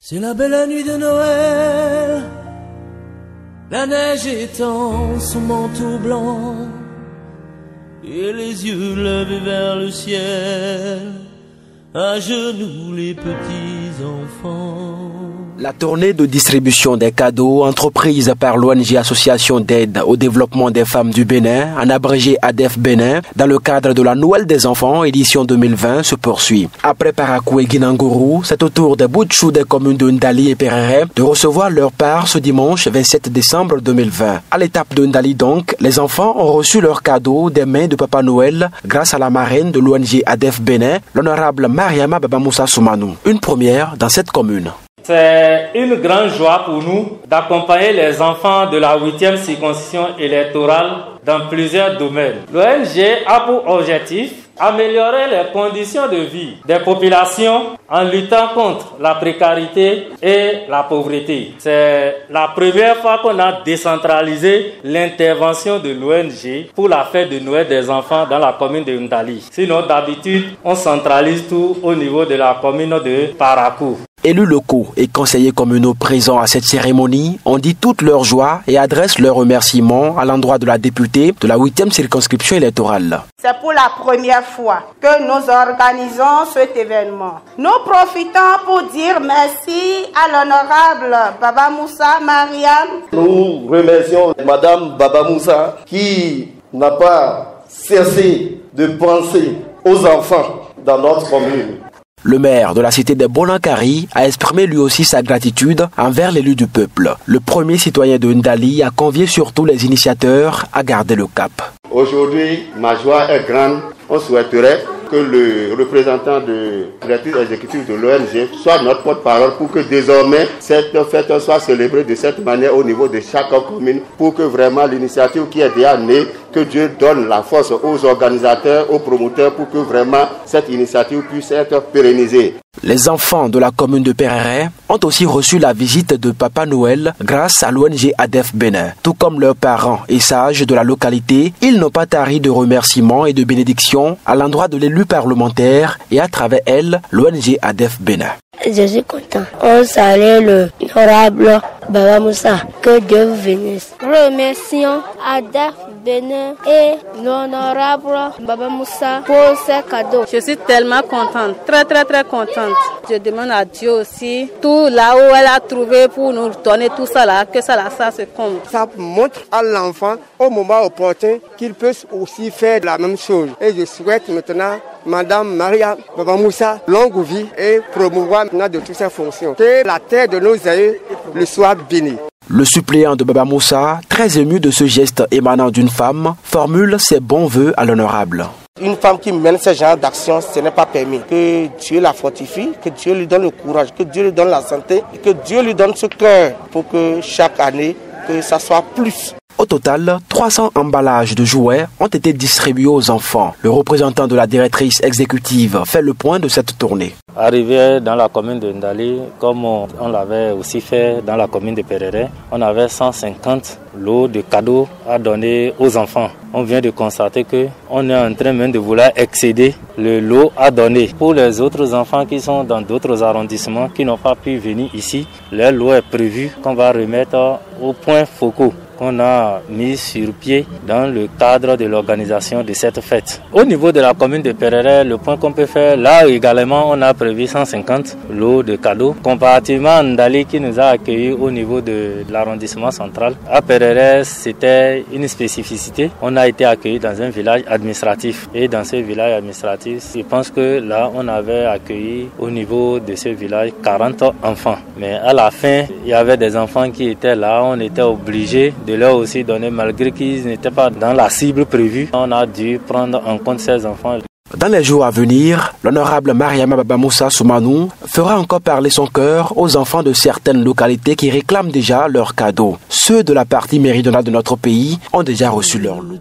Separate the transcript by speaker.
Speaker 1: C'est la belle nuit de Noël, la neige étend son manteau blanc et les yeux levés vers le ciel, à genoux les petits enfants.
Speaker 2: La tournée de distribution des cadeaux entreprise par l'ONG Association d'aide au développement des femmes du Bénin, en abrégé ADEF Bénin, dans le cadre de la Noël des enfants édition 2020 se poursuit. Après Parakou et Guinangourou, c'est au tour des Boutchou des communes de Ndali et Perere de recevoir leur part ce dimanche 27 décembre 2020. À l'étape de Ndali donc, les enfants ont reçu leurs cadeaux des mains de Papa Noël grâce à la marraine de l'ONG ADEF Bénin, l'honorable Mariama Babamoussa Soumanou. Une première dans cette commune.
Speaker 3: C'est une grande joie pour nous d'accompagner les enfants de la 8e circonscription électorale dans plusieurs domaines. L'ONG a pour objectif améliorer les conditions de vie des populations en luttant contre la précarité et la pauvreté. C'est la première fois qu'on a décentralisé l'intervention de l'ONG pour la fête de Noël des enfants dans la commune de Ndali. Sinon, d'habitude, on centralise tout au niveau de la commune de Parakou.
Speaker 2: Élus locaux et conseillers communaux présents à cette cérémonie ont dit toute leur joie et adressent leurs remerciements à l'endroit de la députée de la 8e circonscription électorale.
Speaker 4: C'est pour la première fois que nous organisons cet événement. Nous profitons pour dire merci à l'honorable Babamoussa Mariam.
Speaker 5: Nous remercions Madame Babamoussa qui n'a pas cessé de penser aux enfants dans notre commune.
Speaker 2: Le maire de la cité de Bolankari a exprimé lui aussi sa gratitude envers l'élu du peuple. Le premier citoyen de Ndali a convié surtout les initiateurs à garder le cap.
Speaker 5: Aujourd'hui, ma joie est grande. On souhaiterait que le représentant de directrice exécutive de l'ONG soit notre porte-parole pour que désormais cette fête soit célébrée de cette manière au niveau de chaque commune pour que vraiment l'initiative qui est déjà née, que Dieu donne la force aux organisateurs, aux promoteurs pour que vraiment cette initiative puisse être pérennisée.
Speaker 2: Les enfants de la commune de Perere ont aussi reçu la visite de Papa Noël grâce à l'ONG ADEF Bénin. Tout comme leurs parents et sages de la localité, ils n'ont pas tari de remerciements et de bénédictions à l'endroit de l'élu parlementaire et à travers elle, l'ONG ADEF Bénin.
Speaker 6: Je suis content. On salue le honorable Babamoussa. Que Dieu vous bénisse. Remercions ADEF Bénin et l'honorable Babamoussa pour ces cadeaux.
Speaker 7: Je suis tellement contente, très contente. Je demande à Dieu aussi, tout là où elle a trouvé pour nous donner tout ça là, que ça se compte.
Speaker 8: Ça montre à l'enfant au moment opportun qu'il peut aussi faire la même chose. Et je souhaite maintenant Madame Maria Babamoussa longue vie et promouvoir maintenant de toutes ses fonctions. Que la terre de nos aïeux le soit bénie.
Speaker 2: Le suppléant de Babamoussa, très ému de ce geste émanant d'une femme, formule ses bons vœux à l'honorable.
Speaker 8: Une femme qui mène ce genre d'action, ce n'est pas permis. Que Dieu la fortifie, que Dieu lui donne le courage, que Dieu lui donne la santé et que Dieu lui donne ce cœur pour que chaque année, que ça soit plus.
Speaker 2: Au total, 300 emballages de jouets ont été distribués aux enfants. Le représentant de la directrice exécutive fait le point de cette tournée.
Speaker 3: Arrivé dans la commune de Ndali, comme on l'avait aussi fait dans la commune de Perere, on avait 150 lots de cadeaux à donner aux enfants. On vient de constater qu'on est en train même de vouloir excéder le lot à donner. Pour les autres enfants qui sont dans d'autres arrondissements, qui n'ont pas pu venir ici, leur lot est prévu qu'on va remettre au point focaux qu'on a mis sur pied dans le cadre de l'organisation de cette fête. Au niveau de la commune de Perere, le point qu'on peut faire, là également on a prévu 150 lots de cadeaux. Comparativement à Ndali qui nous a accueillis au niveau de l'arrondissement central, à Perere c'était une spécificité. On a été accueillis dans un village administratif et dans ce village administratif, je pense que là on avait accueilli au niveau de ce village 40 enfants. Mais à la fin, il y avait des enfants qui étaient là, on était obligé de leur aussi donner malgré qu'ils n'étaient pas dans la cible prévue. On a dû prendre en compte ces enfants.
Speaker 2: Dans les jours à venir, l'honorable Mariama Babamoussa Soumanou fera encore parler son cœur aux enfants de certaines localités qui réclament déjà leurs cadeaux. Ceux de la partie méridionale de notre pays ont déjà reçu leur lot.